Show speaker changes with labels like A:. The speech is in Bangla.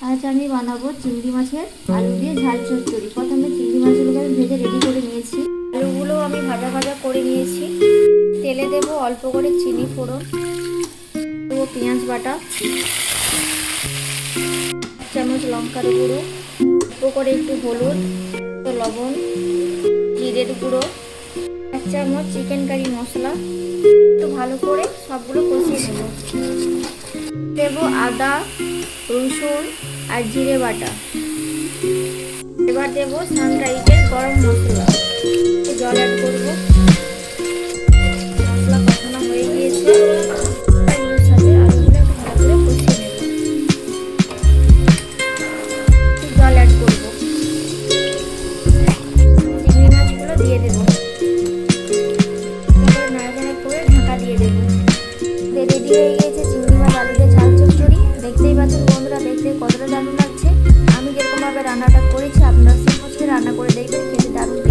A: আজ আমি বানাবো চিংড়ি মাছের আলু দিয়ে ঝাল চচ্চড়ি। প্রথমে চিংড়ি মাছগুলোকে আমি ভেজে রেডি করে নিয়েছি। আলুগুলো আমি ভাজা ভাজা করে নিয়েছি। তেলে দেব অল্প করে চিনি ফোড়ন, দেবো পেঁয়াজ বাটা, 1 চামচ লঙ্কার গুঁড়ো, অল্প করে একটু হলুদ, লবণ, জিরের গুঁড়ো, 1 চামচ চিকেন কারি মশলা। একটু ভালো করে সবগুলো কষিয়ে নেব। দেব আদা, রসুন আর জিরে বাটা। এবার দেবো সানরাইজের গরম মশলা। জল অ্যাড করবো। মশলা কষানো হয়ে গিয়েছে। এগুলোর সাথে আলুগুলো একটু ভালো করে কষিয়ে নেব। জল অ্যাড করবো। চিংড়ি মাছগুলো দিয়ে দেবো। নাড়াচাড়া করে ঢাকা দিয়ে দেবো। রেডি হয়ে গিয়েছে চিংড়ি মাছ আলু দিয়ে ঝাল চচ্চড়ি। দেখতেই পাচ্ছেন বন্ধুরা, দেখতে কতটা দারুণ লাগছে। আমি যেরকম ভাবে রান্নাটা করেছি আপনারা সেরকম রান্না করে দেখবেন, খেতে দারুণ।